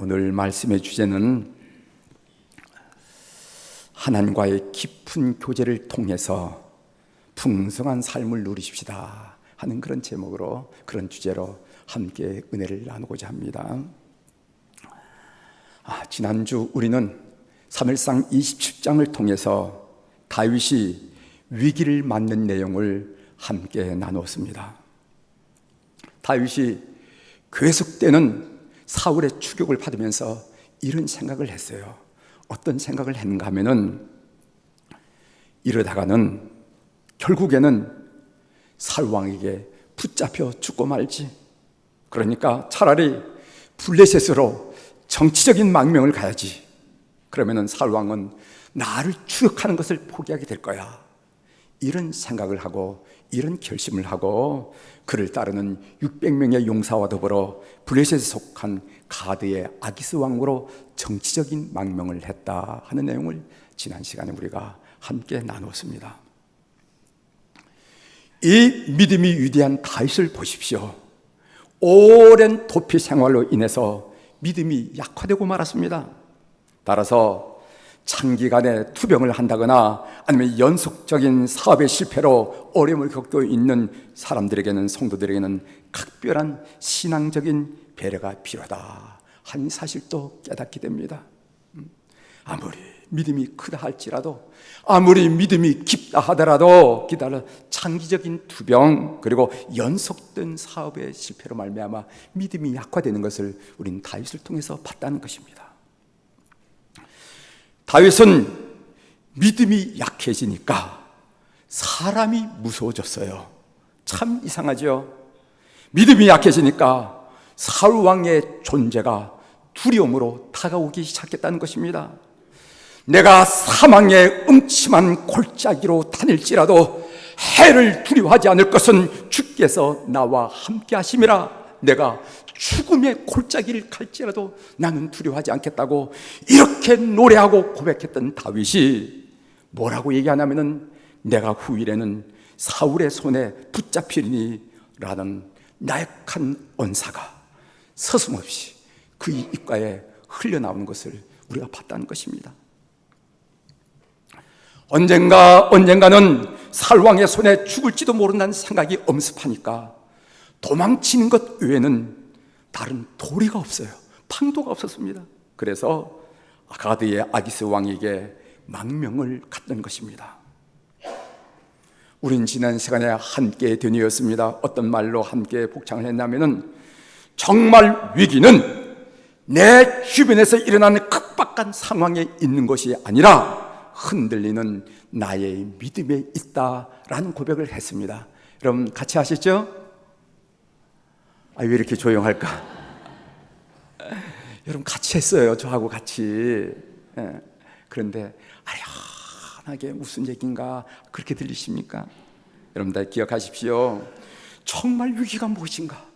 오늘 말씀의 주제는 하나님과의 깊은 교제를 통해서 풍성한 삶을 누리십시다 하는 그런 제목으로, 그런 주제로 함께 은혜를 나누고자 합니다. 지난주 우리는 사무엘상 27장을 통해서 다윗이 위기를 맞는 내용을 함께 나누었습니다. 다윗이 계속되는 사울의 추격을 받으면서 이런 생각을 했어요. 어떤 생각을 했는가 하면은, 이러다가는 결국에는 사울 왕에게 붙잡혀 죽고 말지. 그러니까 차라리 블레셋으로 정치적인 망명을 가야지. 그러면은 사울 왕은 나를 추격하는 것을 포기하게 될 거야. 이런 생각을 하고 이런 결심을 하고 그를 따르는 600명의 용사와 더불어 블레셋에 속한 가드의 아기스 왕으로 정치적인 망명을 했다 하는 내용을 지난 시간에 우리가 함께 나누었습니다. 이 믿음이 위대한 다윗을 보십시오. 오랜 도피 생활로 인해서 믿음이 약화되고 말았습니다. 따라서 장기간의 투병을 한다거나 아니면 연속적인 사업의 실패로 어려움을 겪고 있는 사람들에게는, 성도들에게는 각별한 신앙적인 배려가 필요하다 하는 사실도 깨닫게 됩니다. 아무리 믿음이 크다 할지라도, 아무리 믿음이 깊다 하더라도 기다려 장기적인 투병 그리고 연속된 사업의 실패로 말미암아 믿음이 약화되는 것을 우리는 다윗을 통해서 봤다는 것입니다. 다윗은 믿음이 약해지니까 사람이 무서워졌어요. 참 이상하죠. 믿음이 약해지니까 사울 왕의 존재가 두려움으로 다가오기 시작했다는 것입니다. 내가 사망의 음침한 골짜기로 다닐지라도 해를 두려워하지 않을 것은 주께서 나와 함께 하심이라. 내가 죽음의 골짜기를 갈지라도 나는 두려워하지 않겠다고 이렇게 노래하고 고백했던 다윗이 뭐라고 얘기하냐면은, 내가 후일에는 사울의 손에 붙잡히리니 라는 나약한 언사가 서슴없이 그 입가에 흘러나오는 것을 우리가 봤다는 것입니다. 언젠가는 사울 왕의 손에 죽을지도 모른다는 생각이 엄습하니까 도망치는 것 외에는 다른 도리가 없어요. 방도가 없었습니다. 그래서 가드의 아기스 왕에게 망명을 갔던 것입니다. 우린 지난 시간에 함께 되뇌었습니다. 어떤 말로 함께 복창을 했냐면은, 정말 위기는 내 주변에서 일어나는 급박한 상황에 있는 것이 아니라 흔들리는 나의 믿음에 있다라는 고백을 했습니다. 여러분 같이 하셨죠? 왜 이렇게 조용할까? 여러분 같이 했어요. 저하고 같이. 그런데 아련하게 무슨 얘기인가 그렇게 들리십니까? 여러분 다 기억하십시오. 정말 위기가 무엇인가?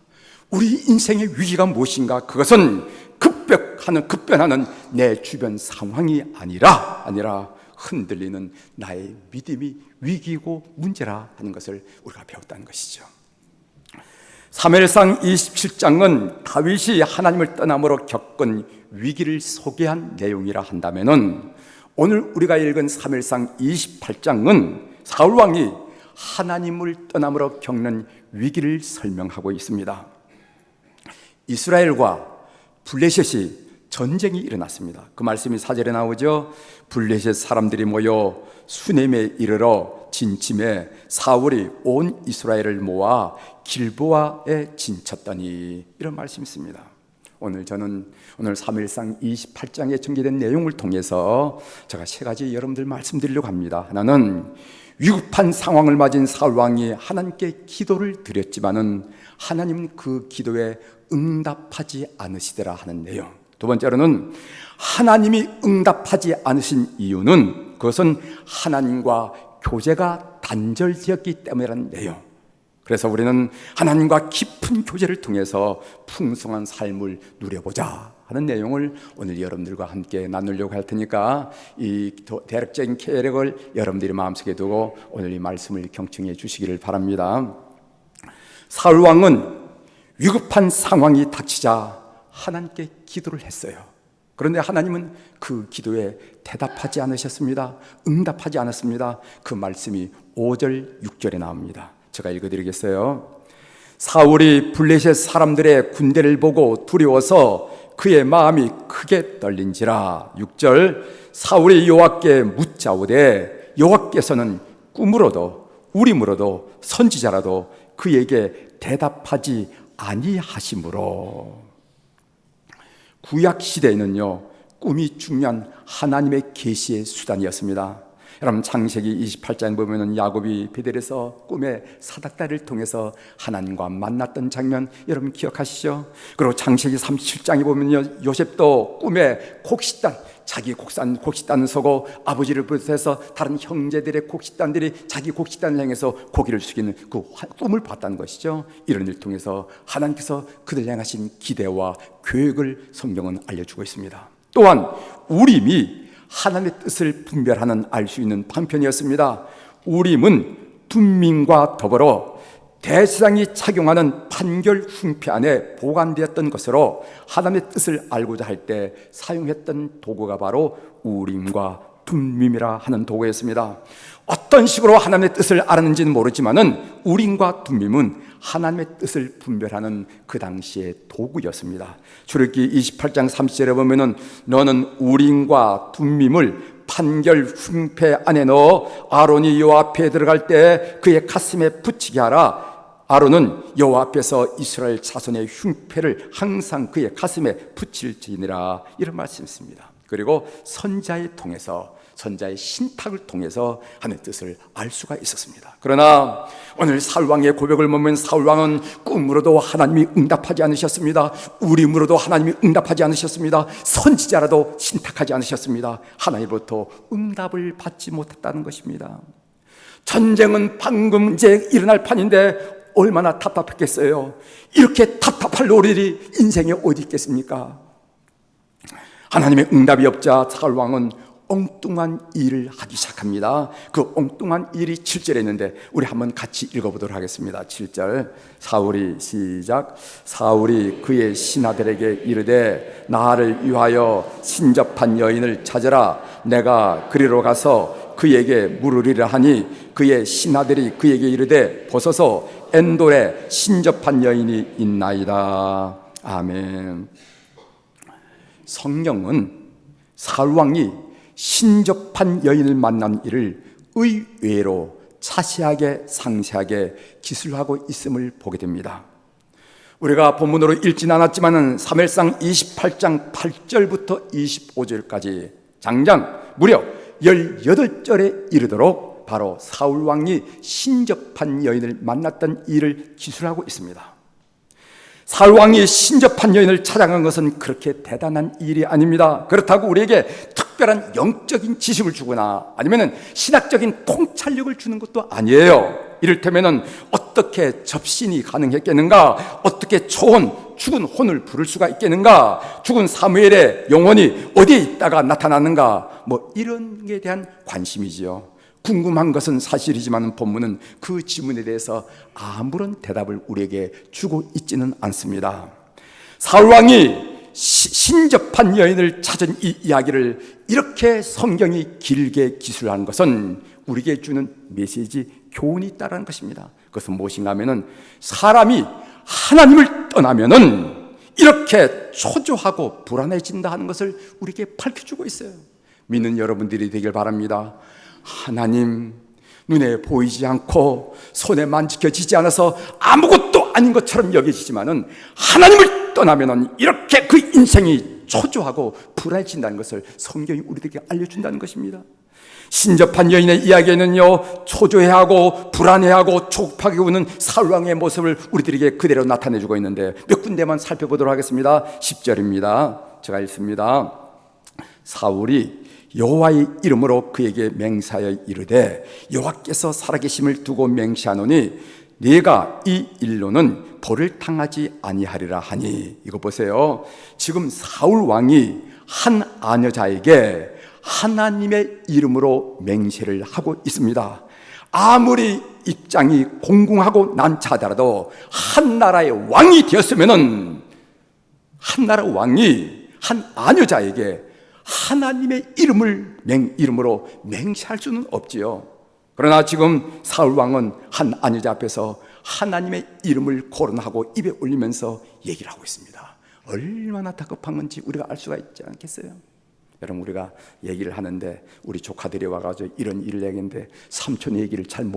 우리 인생의 위기가 무엇인가? 그것은 급변하는 내 주변 상황이 아니라 흔들리는 나의 믿음이 위기고 문제라 하는 것을 우리가 배웠다는 것이죠. 사무엘상 27장은 다윗이 하나님을 떠남으로 겪은 위기를 소개한 내용이라 한다면은, 오늘 우리가 읽은 사무엘상 28장은 사울 왕이 하나님을 떠남으로 겪는 위기를 설명하고 있습니다. 이스라엘과 블레셋이 전쟁이 일어났습니다. 그 말씀이 4절에 나오죠. 블레셋 사람들이 모여 수넴에 이르러 진침해 사울이 온 이스라엘을 모아 길보아에 진쳤더니, 이런 말씀이 있습니다. 오늘 사무엘상 28장에 전개된 내용을 통해서 제가 세 가지 여러분들 말씀드리려고 합니다. 하나는 위급한 상황을 맞은 사울 왕이 하나님께 기도를 드렸지만은 하나님은 그 기도에 응답하지 않으시더라 하는 내용. 두 번째로는 하나님이 응답하지 않으신 이유는 그것은 하나님과 교제가 단절되었기 때문이라는 내용. 그래서 우리는 하나님과 깊은 교제를 통해서 풍성한 삶을 누려보자 하는 내용을 오늘 여러분들과 함께 나누려고 할 테니까 이 대략적인 계획을 여러분들이 마음속에 두고 오늘 이 말씀을 경청해 주시기를 바랍니다. 사울 왕은 위급한 상황이 닥치자 하나님께 기도를 했어요. 그런데 하나님은 그 기도에 대답하지 않으셨습니다. 응답하지 않았습니다. 그 말씀이 5절, 6절에 나옵니다. 제가 읽어드리겠어요. 사울이 블레셋 사람들의 군대를 보고 두려워서 그의 마음이 크게 떨린지라. 6절, 사울이 여호와께 묻자오되 여호와께서는 꿈으로도 우림으로도 선지자라도 그에게 대답하지 아니하심으로. 구약 시대에는요, 꿈이 중요한 하나님의 계시의 수단이었습니다. 여러분, 창세기 28장 보면은 야곱이 베델에서 꿈에 사닥다리를 통해서 하나님과 만났던 장면 여러분 기억하시죠? 그리고 창세기 37장에 보면요, 요셉도 꿈에 곡식단, 자기 곡식단을 서고 아버지를 비롯해서 다른 형제들의 곡식단들이 자기 곡식단을 향해서 고기를 숙이는 그 꿈을 봤다는 것이죠. 이런 일을 통해서 하나님께서 그들 향하신 기대와 계획을 성경은 알려주고 있습니다. 또한 우림이 하나님의 뜻을 분별하는 알 수 있는 방편이었습니다. 우림은 둠밈과 더불어 대제사장이 착용하는 판결 흉패 안에 보관되었던 것으로 하나님의 뜻을 알고자 할 때 사용했던 도구가 바로 우림과 둠밈이라 하는 도구였습니다. 어떤 식으로 하나님의 뜻을 알았는지는 모르지만은 우림과 둠밈은 하나님의 뜻을 분별하는 그 당시의 도구였습니다. 출애굽기 28장 30절에 보면은 너는 우림과 둠밈을 판결 흉패 안에 넣어 아론이 여호와 앞에 들어갈 때 그의 가슴에 붙이게 하라. 아론은 여호와 앞에서 이스라엘 자손의 흉패를 항상 그의 가슴에 붙일지니라. 이런 말씀이십니다. 그리고 선자의 신탁을 통해서 하나님의 뜻을 알 수가 있었습니다. 그러나 오늘 사울왕의 고백을 보면 사울왕은 꿈으로도 하나님이 응답하지 않으셨습니다. 우림으로도 하나님이 응답하지 않으셨습니다. 선지자라도 신탁하지 않으셨습니다. 하나님으로부터 응답을 받지 못했다는 것입니다. 전쟁은 방금 이제 일어날 판인데 얼마나 답답했겠어요. 이렇게 답답할 노릇이 인생에 어디 있겠습니까? 하나님의 응답이 없자 사울왕은 엉뚱한 일을 하기 시작합니다. 그 엉뚱한 일이 7절에 있는데 우리 한번 같이 읽어보도록 하겠습니다. 7절, 사울이 그의 신하들에게 이르되 나를 위하여 신접한 여인을 찾으라. 내가 그리로 가서 그에게 물으리라 하니 그의 신하들이 그에게 이르되 보소서 엔돌에 신접한 여인이 있나이다. 아멘. 성경은 사울왕이 신접한 여인을 만난 일을 의외로 자세하게 상세하게 기술하고 있음을 보게 됩니다. 우리가 본문으로 읽진 않았지만 사무엘상 28장 8절부터 25절까지 장장 무려 18절에 이르도록 바로 사울왕이 신접한 여인을 만났던 일을 기술하고 있습니다. 사울왕이 신접한 여인을 찾아간 것은 그렇게 대단한 일이 아닙니다. 그렇다고 우리에게 특별한 영적인 지식을 주거나 아니면 신학적인 통찰력을 주는 것도 아니에요. 이를테면 어떻게 접신이 가능했겠는가, 어떻게 죽은 혼을 부를 수가 있겠는가, 죽은 사무엘의 영혼이 어디에 있다가 나타나는가, 이런 게 대한 관심이지요. 궁금한 것은 사실이지만 본문은 그 질문에 대해서 아무런 대답을 우리에게 주고 있지는 않습니다. 사울왕이 신접한 여인을 찾은 이 이야기를 이렇게 성경이 길게 기술하는 것은 우리에게 주는 메시지, 교훈이 있다는 것입니다. 그것은 무엇인가 하면은 사람이 하나님을 떠나면은 이렇게 초조하고 불안해진다 하는 것을 우리에게 밝혀주고 있어요. 믿는 여러분들이 되길 바랍니다. 하나님, 눈에 보이지 않고 손에 만지켜지지 않아서 아무것도 아닌 것처럼 여겨지지만은 하나님을 떠나면은 이렇게 그 인생이 초조하고 불안해진다는 것을 성경이 우리에게 알려준다는 것입니다. 신접한 여인의 이야기에는요, 초조해하고 불안해하고 조급하게 우는 사울왕의 모습을 우리들에게 그대로 나타내주고 있는데 몇 군데만 살펴보도록 하겠습니다. 10절입니다. 제가 읽습니다. 사울이 여호와의 이름으로 그에게 맹세하여 이르되 여호와께서 살아계심을 두고 맹세하노니 네가 이 일로는 벌을 당하지 아니하리라 하니. 이거 보세요. 지금 사울 왕이 한 아녀자에게 하나님의 이름으로 맹세를 하고 있습니다. 아무리 입장이 공공하고 난처하더라도 한 나라의 왕이 되었으면은 한나라 왕이 한 아녀자에게 하나님의 이름을 이름으로 맹세할 수는 없지요. 그러나 지금 사울 왕은 한 아녀자 앞에서 하나님의 이름을 거론하고 입에 올리면서 얘기를 하고 있습니다. 얼마나 다급한 건지 우리가 알 수가 있지 않겠어요? 여러분, 우리가 얘기를 하는데 우리 조카들이 와가지고 이런 일을 얘기했는데 삼촌의 얘기를 잘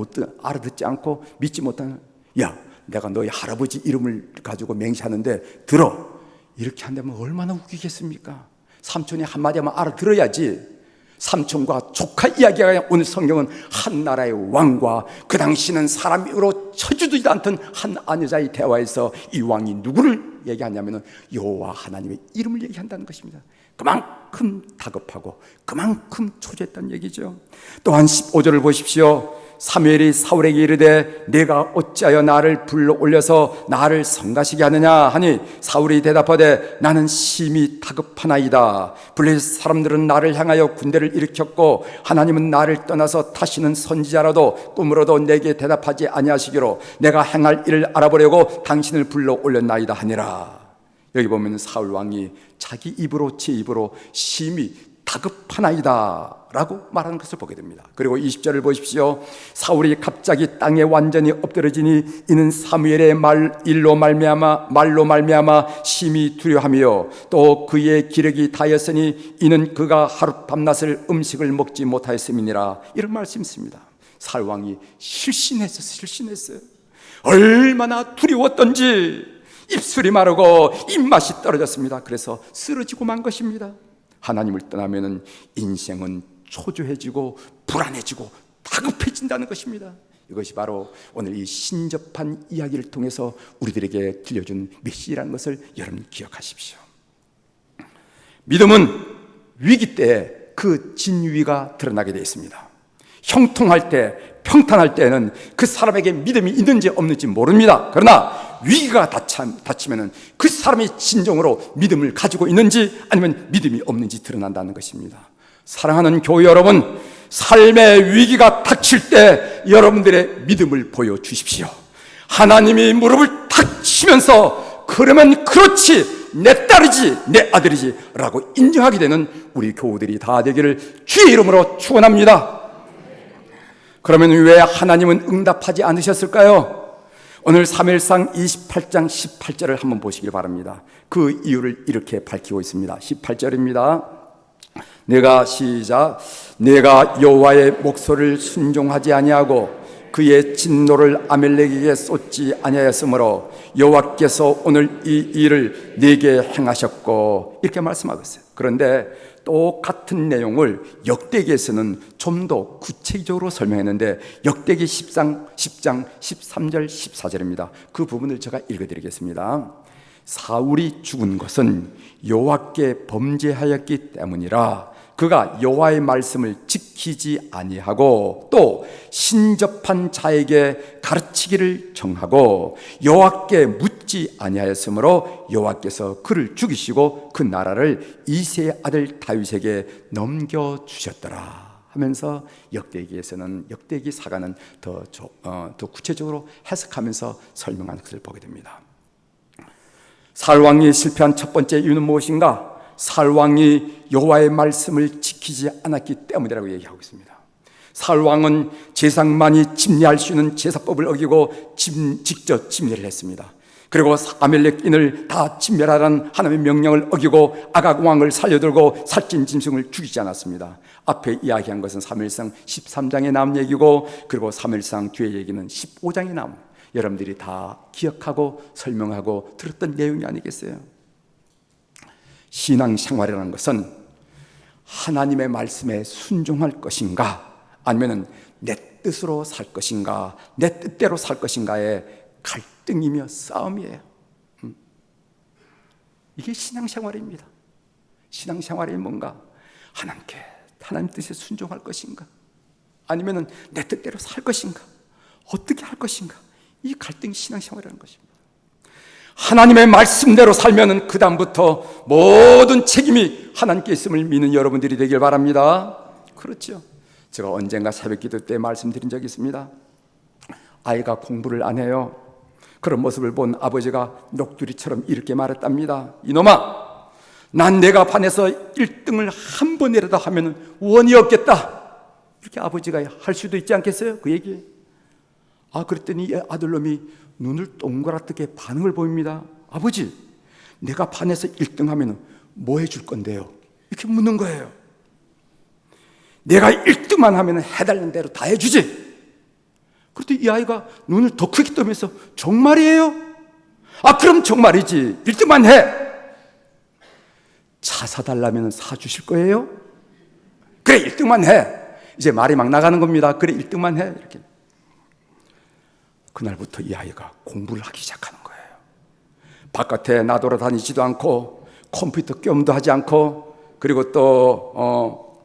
알아듣지 않고 믿지 못하는, 야, 내가 너희 할아버지 이름을 가지고 맹세하는데 들어, 이렇게 한다면 얼마나 웃기겠습니까? 삼촌이 한마디 하면 알아들어야지. 삼촌과 조카 이야기가 오늘 성경은 한 나라의 왕과 그 당시는 사람으로 쳐주지도 않던 한 아녀자의 대화에서 이 왕이 누구를 얘기하냐면 여호와 하나님의 이름을 얘기한다는 것입니다. 그만큼 다급하고 그만큼 초조했다는 얘기죠. 또한 15절을 보십시오. 사무엘이 사울에게 이르되 내가 어찌하여 나를 불러 올려서 나를 성가시게 하느냐 하니 사울이 대답하되 나는 심히 다급하나이다. 블레셋 사람들은 나를 향하여 군대를 일으켰고 하나님은 나를 떠나서 다시는 선지자라도 꿈으로도 내게 대답하지 아니하시기로 내가 행할 일을 알아보려고 당신을 불러 올렸나이다 하니라. 여기 보면 사울 왕이 자기 입으로 제 입으로 심히 다급하나이다 라고 말하는 것을 보게 됩니다. 그리고 20절을 보십시오. 사울이 갑자기 땅에 완전히 엎드러지니 이는 사무엘의 말로 말미암아 심히 두려워하며 또 그의 기력이 다하였으니 이는 그가 하룻 밤낮을 음식을 먹지 못하였음이니라. 이런 말씀이 있습니다. 사울 왕이 실신했어요. 얼마나 두려웠던지 입술이 마르고 입맛이 떨어졌습니다. 그래서 쓰러지고 만 것입니다. 하나님을 떠나면 인생은 초조해지고 불안해지고 다급해진다는 것입니다. 이것이 바로 오늘 이 신접한 이야기를 통해서 우리들에게 들려준 메시지라는 것을 여러분 기억하십시오. 믿음은 위기 때 그 진위가 드러나게 되어 있습니다. 형통할 때, 평탄할 때는 그 사람에게 믿음이 있는지 없는지 모릅니다. 그러나 위기가 닥치면 그 사람이 진정으로 믿음을 가지고 있는지 아니면 믿음이 없는지 드러난다는 것입니다. 사랑하는 교회 여러분, 삶의 위기가 닥칠 때 여러분들의 믿음을 보여주십시오. 하나님이 무릎을 탁 치면서 그러면 그렇지, 내 딸이지 내 아들이지 라고 인정하게 되는 우리 교우들이 다 되기를 주의 이름으로 축원합니다. 그러면 왜 하나님은 응답하지 않으셨을까요? 오늘 사무엘상 28장 18절을 한번 보시길 바랍니다. 그 이유를 이렇게 밝히고 있습니다. 18절입니다. 내가 여호와의 목소리를 순종하지 아니하고 그의 진노를 아멜렉에게 쏟지 아니하였으므로 여호와께서 오늘 이 일을 내게 행하셨고, 이렇게 말씀하고 있어요. 그런데 똑같은 내용을 역대기에서는 좀 더 구체적으로 설명했는데 역대기 10장 13절 14절입니다. 그 부분을 제가 읽어드리겠습니다. 사울이 죽은 것은 여호와께 범죄하였기 때문이라. 그가 여호와의 말씀을 지키지 아니하고 또 신접한 자에게 가르치기를 정하고 여호와께 묻지 아니하였으므로 여호와께서 그를 죽이시고 그 나라를 이새의 아들 다윗에게 넘겨주셨더라 하면서 역대기에서는, 역대기 사가는 더 구체적으로 해석하면서 설명하는 것을 보게 됩니다. 사울 왕이 실패한 첫 번째 이유는 무엇인가? 사울 왕이 여호와의 말씀을 지키지 않았기 때문이라고 얘기하고 있습니다. 사울 왕은 제사장만이 침례할 수 있는 제사법을 어기고 직접 침례를 했습니다. 그리고 아멜렉인을 다 침멸하라는 하나님의 명령을 어기고 아각 왕을 살려들고 살찐 짐승을 죽이지 않았습니다. 앞에 이야기한 것은 사무엘상 13장에 나온 얘기고, 그리고 사무엘상 뒤에 얘기는 15장에 나온, 여러분들이 다 기억하고 설명하고 들었던 내용이 아니겠어요? 신앙생활이라는 것은 하나님의 말씀에 순종할 것인가 아니면 내 뜻으로 살 것인가, 내 뜻대로 살 것인가의 갈등이며 싸움이에요. 이게 신앙생활입니다. 신앙생활이 뭔가 하나님 뜻에 순종할 것인가 아니면 내 뜻대로 살 것인가, 어떻게 할 것인가, 이 갈등이 신앙생활이라는 것입니다. 하나님의 말씀대로 살면 그 다음부터 모든 책임이 하나님께 있음을 믿는 여러분들이 되길 바랍니다. 그렇죠. 제가 언젠가 새벽 기도 때 말씀드린 적이 있습니다. 아이가 공부를 안 해요. 그런 모습을 본 아버지가 녹두리처럼 이렇게 말했답니다. 이놈아, 난 내가 반에서 1등을 한 번이라도 하면 원이 없겠다. 이렇게 아버지가 할 수도 있지 않겠어요? 그 얘기. 그랬더니 이 아들놈이 눈을 동그랗게 반응을 보입니다. 아버지, 내가 반에서 1등 하면 뭐 해줄 건데요? 이렇게 묻는 거예요. 내가 1등만 하면 해달라는 대로 다 해주지. 그랬더니 이 아이가 눈을 더 크게 뜨면서 정말이에요? 그럼 정말이지. 1등만 해. 차 사달라면 사주실 거예요? 그래, 1등만 해. 이제 말이 막 나가는 겁니다. 그래, 1등만 해. 이렇게. 그날부터 이 아이가 공부를 하기 시작하는 거예요. 바깥에 나돌아다니지도 않고 컴퓨터 겸도 하지 않고, 그리고 또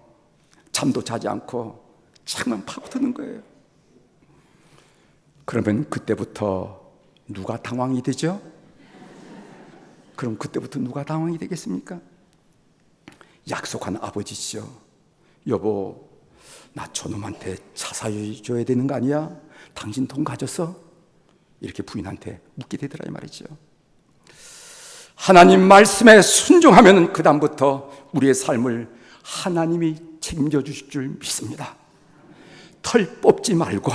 잠도 자지 않고 책만 파고드는 거예요. 그러면 그때부터 누가 당황이 되죠? 그럼 그때부터 누가 당황이 되겠습니까? 약속한 아버지죠. 여보, 나 저놈한테 차 사줘야 되는 거 아니야? 당신 돈 가졌어? 이렇게 부인한테 묻게 되더라 이 말이죠. 하나님 말씀에 순종하면 그 다음부터 우리의 삶을 하나님이 책임져 주실 줄 믿습니다. 털 뽑지 말고,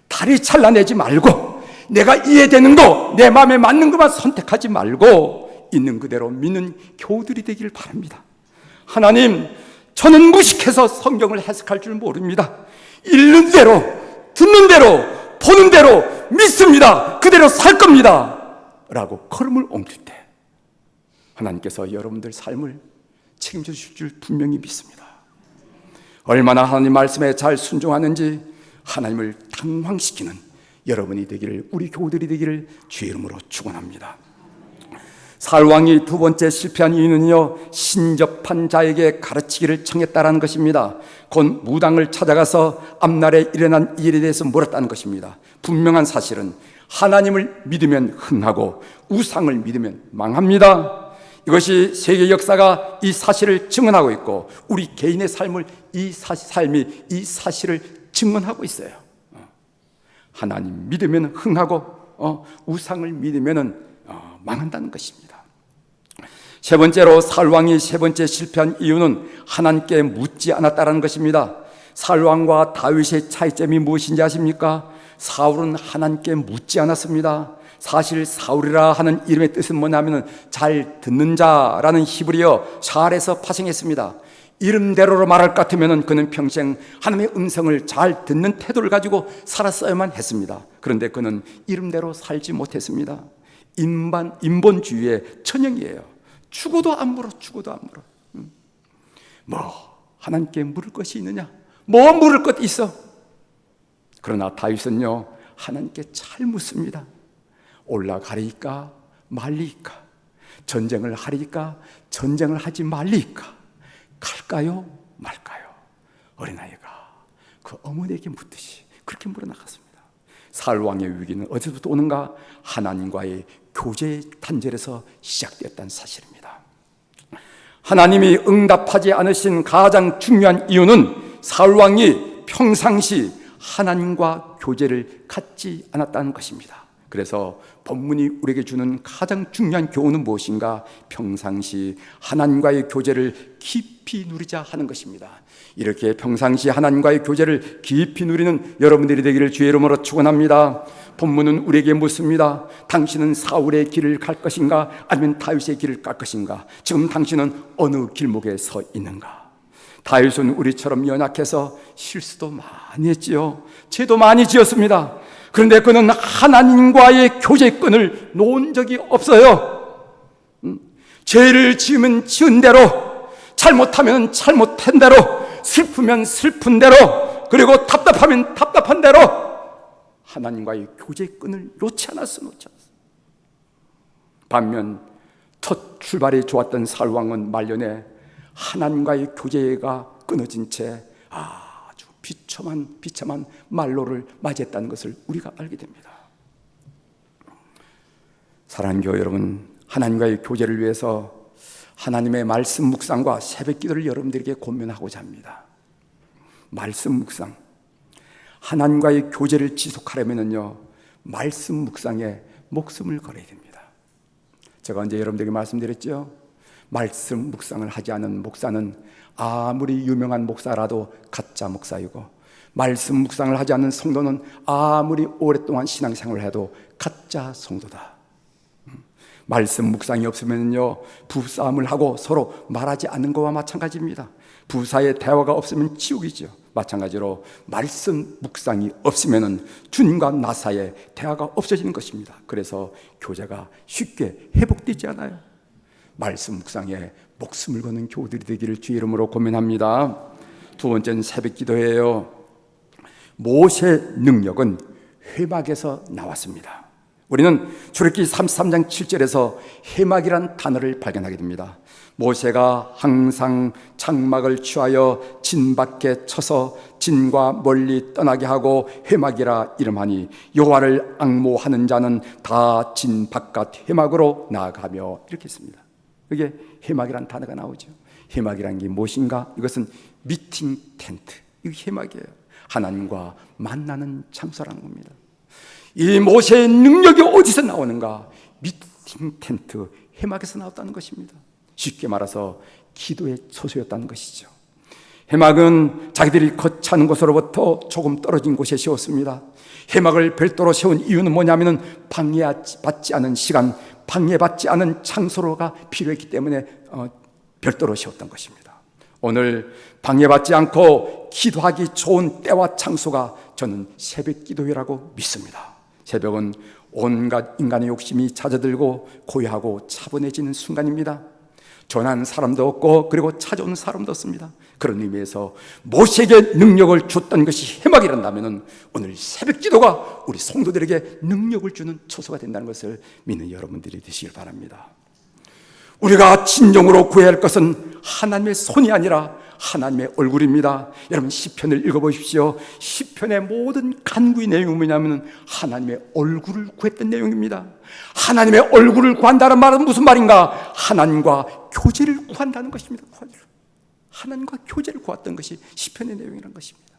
다리 잘라내지 말고, 내가 이해되는 거, 내 마음에 맞는 것만 선택하지 말고 있는 그대로 믿는 교우들이 되기를 바랍니다. 하나님, 저는 무식해서 성경을 해석할 줄 모릅니다. 읽는 대로, 듣는 대로, 보는 대로 믿습니다. 그대로 살 겁니다. 라고 걸음을 옮길 때 하나님께서 여러분들 삶을 책임져 주실 줄 분명히 믿습니다. 얼마나 하나님 말씀에 잘 순종하는지 하나님을 당황시키는 여러분이 되기를, 우리 교우들이 되기를 주의 이름으로 축원합니다. 사울왕이 두 번째 실패한 이유는요, 신접한 자에게 가르치기를 청했다라는 것입니다. 곧 무당을 찾아가서 앞날에 일어난 일에 대해서 물었다는 것입니다. 분명한 사실은 하나님을 믿으면 흥하고 우상을 믿으면 망합니다. 이것이 세계 역사가 이 사실을 증언하고 있고, 우리 개인의 삶을 삶이 이 사실을 증언하고 있어요. 하나님 믿으면 흥하고 우상을 믿으면 망한다는 것입니다. 세 번째로 사울왕이 세 번째 실패한 이유는 하나님께 묻지 않았다는 것입니다. 사울왕과 다윗의 차이점이 무엇인지 아십니까? 사울은 하나님께 묻지 않았습니다. 사실 사울이라 하는 이름의 뜻은 뭐냐면 잘 듣는 자라는 히브리어 샬에서 파생했습니다. 이름대로로 말할 것 같으면 그는 평생 하나님의 음성을 잘 듣는 태도를 가지고 살았어야만 했습니다. 그런데 그는 이름대로 살지 못했습니다. 인본주의의 천형이에요. 죽어도 안 물어. 뭐 하나님께 물을 것이 있느냐? 뭐 물을 것 있어? 그러나 다윗은요, 하나님께 잘 묻습니다. 올라가리까 말리까? 전쟁을 하리까 전쟁을 하지 말리까? 갈까요 말까요? 어린아이가 그 어머니에게 묻듯이 그렇게 물어나갔습니다. 사울왕의 위기는 어디서부터 오는가? 하나님과의 교제 단절에서 시작되었다는 사실입니다. 하나님이 응답하지 않으신 가장 중요한 이유는 사울왕이 평상시 하나님과 교제를 갖지 않았다는 것입니다. 그래서 본문이 우리에게 주는 가장 중요한 교훈은 무엇인가? 평상시 하나님과의 교제를 깊이 누리자 하는 것입니다. 이렇게 평상시 하나님과의 교제를 깊이 누리는 여러분들이 되기를 주의 이름으로 축원합니다. 본문은 우리에게 묻습니다. 당신은 사울의 길을 갈 것인가? 아니면 다윗의 길을 갈 것인가? 지금 당신은 어느 길목에 서 있는가? 다윗은 우리처럼 연약해서 실수도 많이 했지요. 죄도 많이 지었습니다. 그런데 그는 하나님과의 교제권을 놓은 적이 없어요. 죄를 지으면 지은 대로, 잘못하면 잘못한 대로, 슬프면 슬픈 대로, 그리고 답답하면 답답한 대로 하나님과의 교제권을 놓지 않았어. 반면 첫 출발이 좋았던 사울왕은 말년에 하나님과의 교제가 끊어진 채 아주 비참한 말로를 맞이했다는 것을 우리가 알게 됩니다. 사랑하는 교회 여러분, 하나님과의 교제를 위해서 하나님의 말씀 묵상과 새벽 기도를 여러분들에게 권면하고자 합니다. 말씀 묵상, 하나님과의 교제를 지속하려면요, 말씀 묵상에 목숨을 걸어야 됩니다. 제가 언제 여러분들에게 말씀드렸죠? 말씀 묵상을 하지 않은 목사는 아무리 유명한 목사라도 가짜 목사이고, 말씀 묵상을 하지 않는 성도는 아무리 오랫동안 신앙생활을 해도 가짜 성도다. 말씀 묵상이 없으면요, 부부싸움을 하고 서로 말하지 않는 것과 마찬가지입니다. 부부사이에 대화가 없으면 지옥이죠. 마찬가지로 말씀 묵상이 없으면 주님과 나 사이에 대화가 없어지는 것입니다. 그래서 교제가 쉽게 회복되지 않아요. 말씀 묵상에 목숨을 거는 교우들이 되기를 주의 이름으로 고민합니다. 두 번째는 새벽 기도예요. 모세의 능력은 회막에서 나왔습니다. 우리는 출애굽기 33장 7절에서 회막이란 단어를 발견하게 됩니다. 모세가 항상 장막을 취하여 진 밖에 쳐서 진과 멀리 떠나게 하고 회막이라 이름하니 여호와를 앙모하는 자는 다 진 바깥 회막으로 나아가며, 이렇게 했습니다. 이게 회막이란 단어가 나오죠. 회막이란 게 무엇인가? 이것은 미팅 텐트, 이게 회막이에요. 하나님과 만나는 장소라는 겁니다. 이 모세의 능력이 어디서 나오는가? 미팅 텐트, 회막에서 나왔다는 것입니다. 쉽게 말해서 기도의 처소였다는 것이죠. 회막은 자기들이 거처하는 곳으로부터 조금 떨어진 곳에 세웠습니다. 회막을 별도로 세운 이유는 뭐냐면 방해받지 않은 시간, 방해받지 않은 장소가 필요했기 때문에 별도로 세웠던 것입니다. 오늘 방해받지 않고 기도하기 좋은 때와 장소가 저는 새벽 기도회라고 믿습니다. 새벽은 온갖 인간의 욕심이 잦아들고 고요하고 차분해지는 순간입니다. 전하는 사람도 없고 그리고 찾아오는 사람도 없습니다. 그런 의미에서 모세에게 능력을 줬던 것이 회막이란다면 오늘 새벽 기도가 우리 성도들에게 능력을 주는 처소가 된다는 것을 믿는 여러분들이 되시길 바랍니다. 우리가 진정으로 구해야 할 것은 하나님의 손이 아니라 하나님의 얼굴입니다. 여러분 시편을 읽어보십시오. 시편의 모든 간구의 내용이 뭐냐면 하나님의 얼굴을 구했던 내용입니다. 하나님의 얼굴을 구한다는 말은 무슨 말인가? 하나님과 교제를 구한다는 것입니다. 하나님과 교제를 구했던 것이 시편의 내용이라는 것입니다.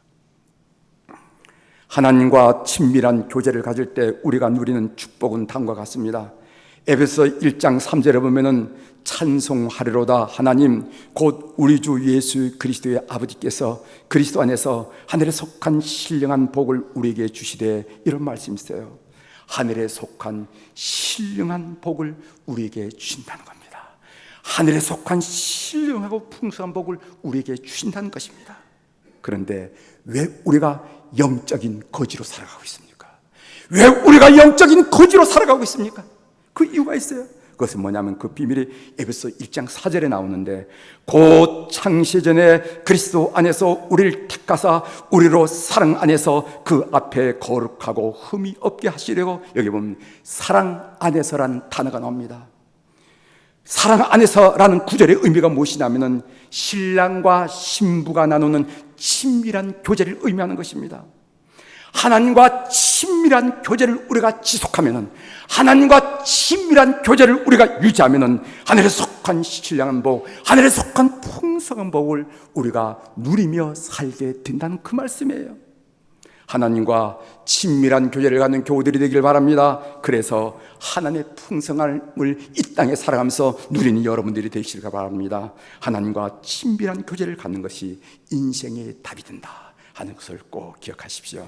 하나님과 친밀한 교제를 가질 때 우리가 누리는 축복은 다음과 같습니다. 에베소 1장 3절에 보면은 찬송하리로다 하나님 곧 우리 주 예수 그리스도의 아버지께서 그리스도 안에서 하늘에 속한 신령한 복을 우리에게 주시되, 이런 말씀이 있어요. 하늘에 속한 신령한 복을 우리에게 주신다는 겁니다. 하늘에 속한 신령하고 풍성한 복을 우리에게 주신다는 것입니다. 그런데 왜 우리가 영적인 거지로 살아가고 있습니까? 왜 우리가 영적인 거지로 살아가고 있습니까? 그 이유가 있어요. 그것은 뭐냐면 그 비밀이 에베소 1장 4절에 나오는데, 곧 창세전에 그리스도 안에서 우리를 택하사 우리로 사랑 안에서 그 앞에 거룩하고 흠이 없게 하시려고, 여기 보면 사랑 안에서라는 단어가 나옵니다. 사랑 안에서라는 구절의 의미가 무엇이냐면 신랑과 신부가 나누는 친밀한 교제를 의미하는 것입니다. 하나님과 친밀한 교제를 우리가 지속하면은, 하나님과 친밀한 교제를 우리가 유지하면은 하늘에 속한 신령한 복, 하늘에 속한 풍성한 복을 우리가 누리며 살게 된다는 그 말씀이에요. 하나님과 친밀한 교제를 갖는 교우들이 되길 바랍니다. 그래서 하나님의 풍성함을 이 땅에 살아가면서 누리는 여러분들이 되시길 바랍니다. 하나님과 친밀한 교제를 갖는 것이 인생의 답이 된다 하는 것을 꼭 기억하십시오.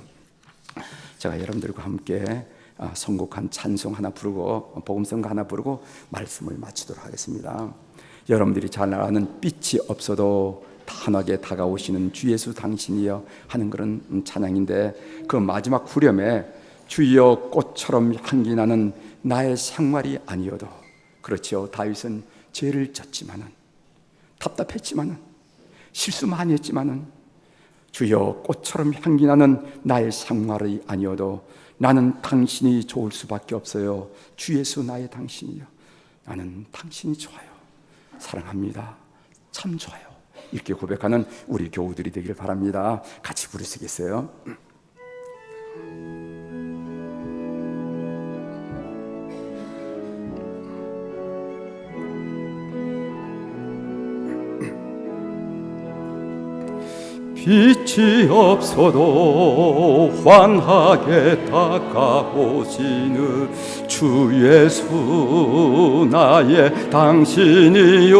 제가 여러분들과 함께 선곡한 찬송 하나 부르고 복음성가 하나 부르고 말씀을 마치도록 하겠습니다. 여러분들이 잘 아는 빛이 없어도 환하게 다가오시는 주 예수 당신이여 하는 그런 찬양인데, 그 마지막 후렴에 주여 꽃처럼 향기 나는 나의 생활이 아니어도, 그렇지요, 다윗은 죄를 졌지만은 답답했지만은 실수 많이 했지만은 주여 꽃처럼 향기 나는 나의 생활이 아니어도 나는 당신이 좋을 수밖에 없어요. 주 예수 나의 당신이요, 나는 당신이 좋아요, 사랑합니다, 참 좋아요, 이렇게 고백하는 우리 교우들이 되길 바랍니다. 같이 부르시겠어요? 빛이 없어도 환하게 다가오시는 주 예수 나의 당신이요,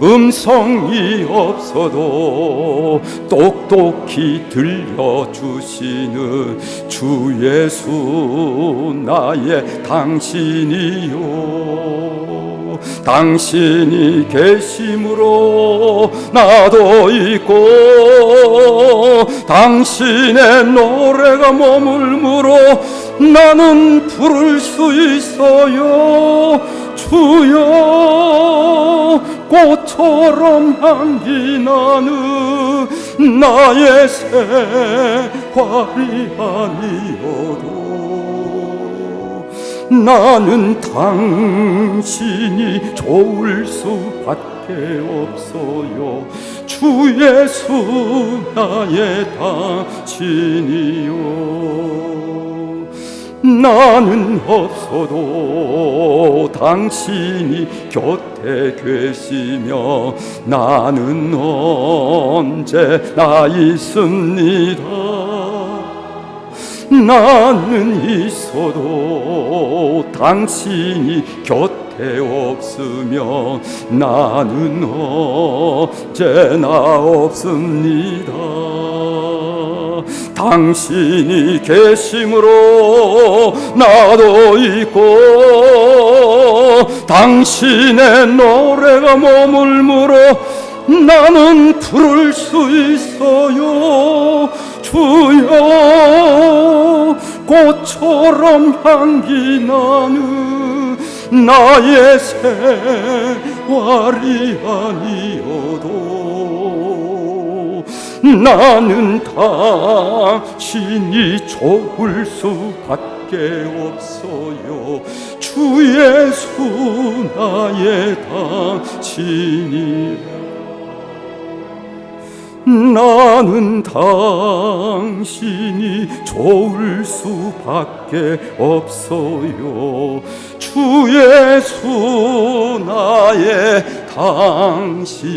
음성이 없어도 똑똑히 들려주시는 주 예수 나의 당신이요, 당신이 계심으로 나도 있고 당신의 노래가 머물므로 나는 부를 수 있어요. 주여, 꽃처럼 향기 나는 나의 새활이 아니어도 나는 당신이 좋을 수밖에 없어요. 주 예수 나의 당신이요, 나는 없어도 당신이 곁에 계시며 나는 언제나 있습니다. 나는 있어도 당신이 곁에 없으면 나는 언제나 없습니다. 당신이 계심으로 나도 있고 당신의 노래가 머물므로 나는 부를 수 있어요. 주여, 꽃처럼 향기 나는 나의 새활이 아니어도 나는 당신이 좋을 수밖에 없어요. 주 예수 나의 당신이, 나는 당신이 좋을 수밖에 없어요. 주 예수 나의 당신이요.